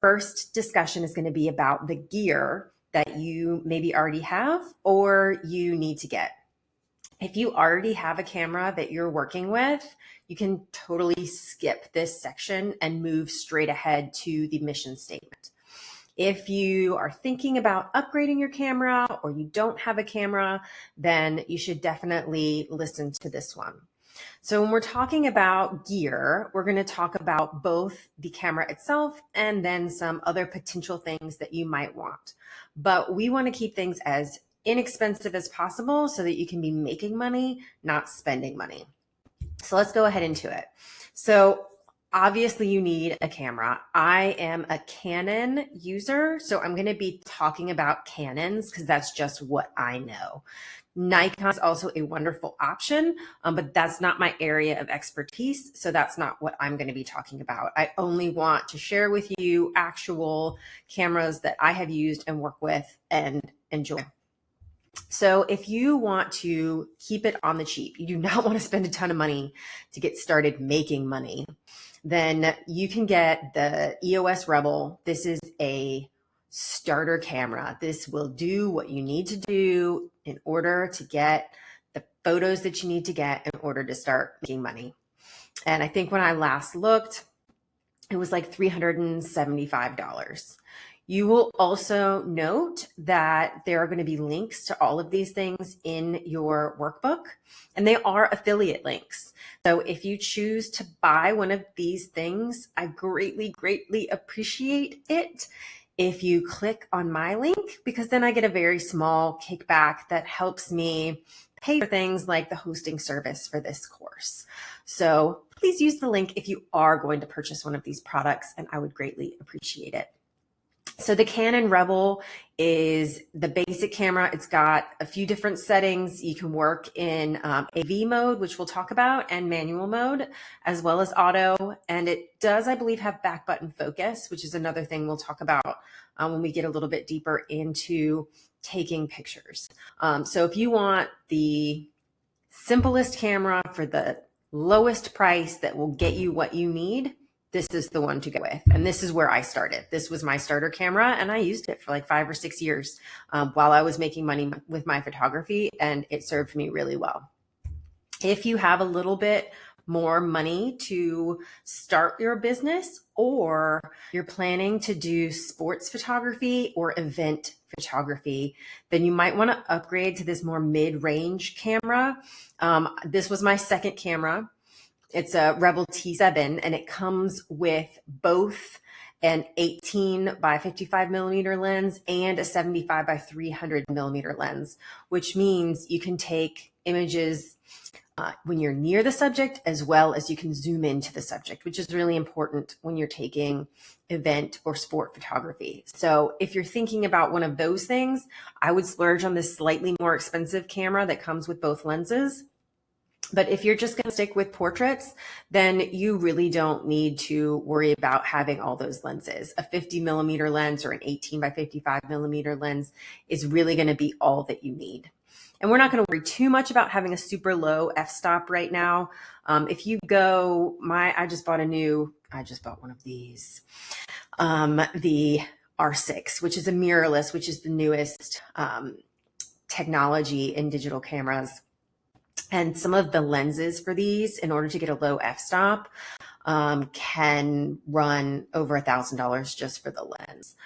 first discussion is going to be about the gear that you maybe already have or you need to get. If you already have a camera that you're working with, you can totally skip this section and move straight ahead to the mission statement. If you are thinking about upgrading your camera or you don't have a camera, then you should definitely listen to this one. So when we're talking about gear, we're going to talk about both the camera itself and then some other potential things that you might want. But we want to keep things as inexpensive as possible so that you can be making money, not spending money. So let's go ahead into it. So obviously you need a camera. I am a Canon user, so I'm going to be talking about Canons because that's just what I know. Nikon is also a wonderful option, but that's not my area of expertise, so that's not what I'm going to be talking about. I only want to share with you actual cameras that I have used and work with and enjoy. So if you want to keep it on the cheap, you do not want to spend a ton of money to get started making money, then you can get the EOS Rebel. This is a starter camera. This will do what you need to do in order to get the photos that you need to get in order to start making money. And I think when I last looked, it was like $375. You will also note that there are going to be links to all of these things in your workbook, and they are affiliate links. So if you choose to buy one of these things, I greatly, greatly appreciate it if you click on my link, because then I get a very small kickback that helps me pay for things like the hosting service for this course. So please use the link if you are going to purchase one of these products, and I would greatly appreciate it. So the Canon Rebel is the basic camera. It's got a few different settings. You can work in AV mode, which we'll talk about, and manual mode, as well as auto. And it does, I believe, have back button focus, which is another thing we'll talk about when we get a little bit deeper into taking pictures. So if you want the simplest camera for the lowest price that will get you what you need, this is the one to go with. And this is where I started. This was my starter camera, and I used it for like 5 or 6 years while I was making money with my photography, and it served me really well. If you have a little bit more money to start your business, or you're planning to do sports photography or event photography, then you might want to upgrade to this more mid-range camera. This was my second camera. It's a Rebel T7, and it comes with both an 18-by-55mm lens and a 75-by-300mm lens, which means you can take images when you're near the subject, as well as you can zoom into the subject, which is really important when you're taking event or sport photography. So if you're thinking about one of those things, I would splurge on this slightly more expensive camera that comes with both lenses. But if you're just going to stick with portraits, then you really don't need to worry about having all those lenses. A 50mm lens or an 18-by-55mm lens is really going to be all that you need. And we're not going to worry too much about having a super low f-stop right now. If you go, I just bought one of these, the R6, which is a mirrorless, which is the newest technology in digital cameras. And some of the lenses for these, in order to get a low f-stop, can run over $1,000 just for the lens.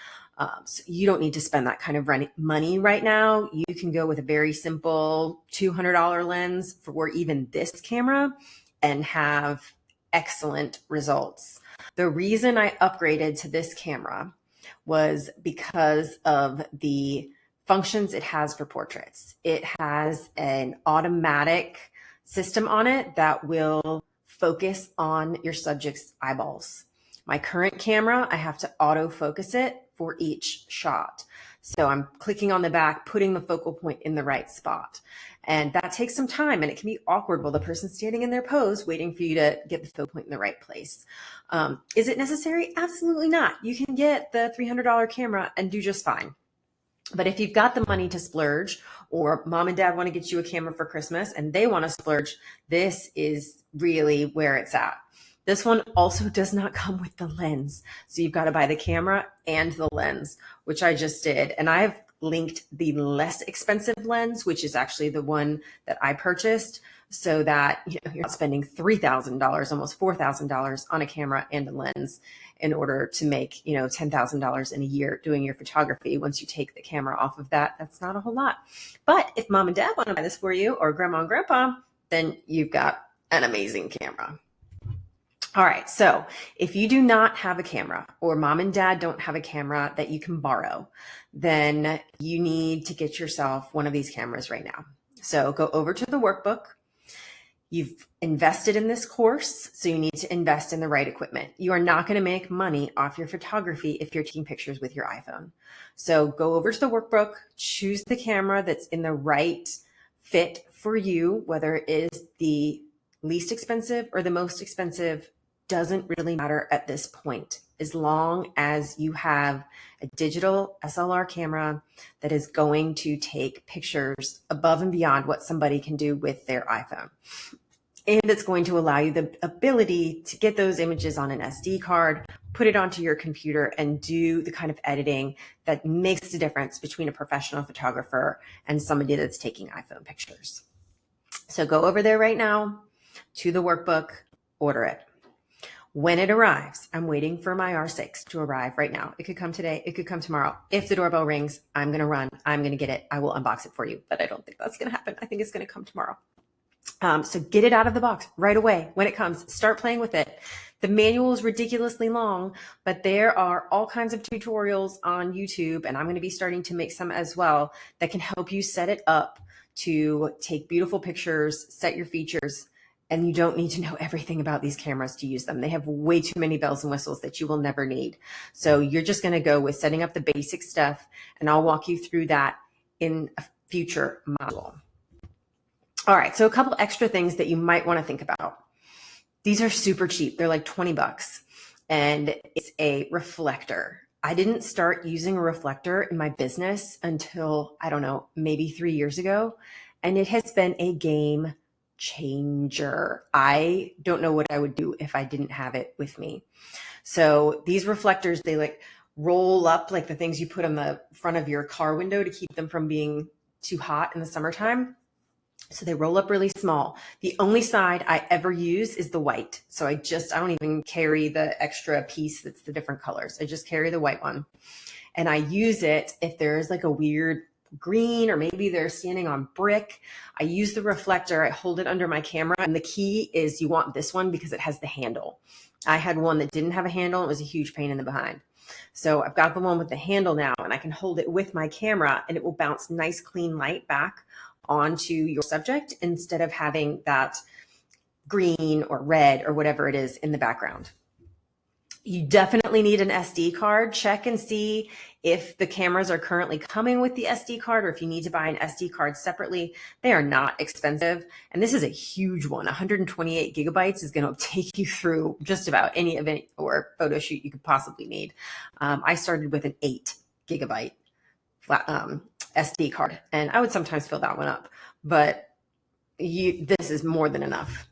So you don't need to spend that kind of money right now. You can go with a very simple $200 lens for even this camera and have excellent results. The reason I upgraded to this camera was because of the functions it has for portraits. It has an automatic system on it that will focus on your subject's eyeballs. My current camera, I have to auto focus it for each shot. So I'm clicking on the back, putting the focal point in the right spot. And that takes some time, and it can be awkward while the person's standing in their pose waiting for you to get the focal point in the right place. Is it necessary? Absolutely not. You can get the $300 camera and do just fine. But if you've got the money to splurge, or mom and dad want to get you a camera for Christmas and they want to splurge, this is really where it's at. This one also does not come with the lens. So you've got to buy the camera and the lens, which I just did. And I've linked the less expensive lens, which is actually the one that I purchased, so that you're not spending $3,000, almost $4,000 on a camera and a lens in order to make $10,000 in a year doing your photography. Once you take the camera off of that, that's not a whole lot. But if mom and dad want to buy this for you, or grandma and grandpa, then you've got an amazing camera. All right, so if you do not have a camera, or mom and dad don't have a camera that you can borrow, then you need to get yourself one of these cameras right now. So go over to the workbook. You've invested in this course, so you need to invest in the right equipment. You are not going to make money off your photography if you're taking pictures with your iPhone. So go over to the workbook, choose the camera that's in the right fit for you, whether it is the least expensive or the most expensive. Doesn't really matter at this point, as long as you have a digital SLR camera that is going to take pictures above and beyond what somebody can do with their iPhone. And it's going to allow you the ability to get those images on an SD card, put it onto your computer, and do the kind of editing that makes the difference between a professional photographer and somebody that's taking iPhone pictures. So go over there right now to the workbook, order it. When it arrives, I'm waiting for my R6 to arrive right now. It could come today. It could come tomorrow. If the doorbell rings, I'm going to run. I'm going to get it. I will unbox it for you, but I don't think that's going to happen. I think it's going to come tomorrow. So get it out of the box right away. When it comes, start playing with it. The manual is ridiculously long, but there are all kinds of tutorials on YouTube, and I'm going to be starting to make some as well that can help you set it up to take beautiful pictures, set your features. And you don't need to know everything about these cameras to use them. They have way too many bells and whistles that you will never need. So you're just going to go with setting up the basic stuff, and I'll walk you through that in a future module. All right, so a couple extra things that you might want to think about. These are super cheap. They're like 20 bucks, and it's a reflector. I didn't start using a reflector in my business until, I don't know, maybe 3 years ago, and it has been a game changer. I don't know what I would do if I didn't have it with me. So these reflectors, they like roll up like the things you put on the front of your car window to keep them from being too hot in the summertime. So they roll up really small. The only side I ever use is the white. So I don't even carry the extra piece that's the different colors. I just carry the white one. And I use it if there's like a weird green, or maybe they're standing on brick. I use the reflector. I hold it under my camera. And the key is you want this one because it has the handle. I had one that didn't have a handle. It was a huge pain in the behind. So I've got the one with the handle now, and I can hold it with my camera, and it will bounce nice, clean light back onto your subject instead of having that green or red or whatever it is in the background. You definitely need an SD card. Check and see if the cameras are currently coming with the SD card, or if you need to buy an SD card separately. They are not expensive. And this is a huge one. 128 gigabytes is going to take you through just about any event or photo shoot you could possibly need. I started with an 8 gigabyte SD card, and I would sometimes fill that one up, but this is more than enough.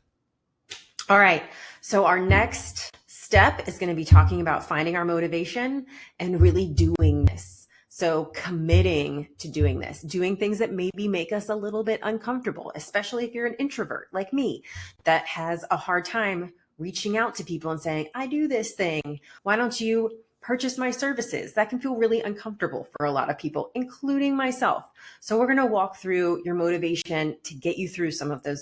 All right. So our next step is going to be talking about finding our motivation and really doing this. So committing to doing this, doing things that maybe make us a little bit uncomfortable, especially if you're an introvert like me that has a hard time reaching out to people and saying, I do this thing. Why don't you purchase my services? That can feel really uncomfortable for a lot of people, including myself. So we're going to walk through your motivation to get you through some of those difficult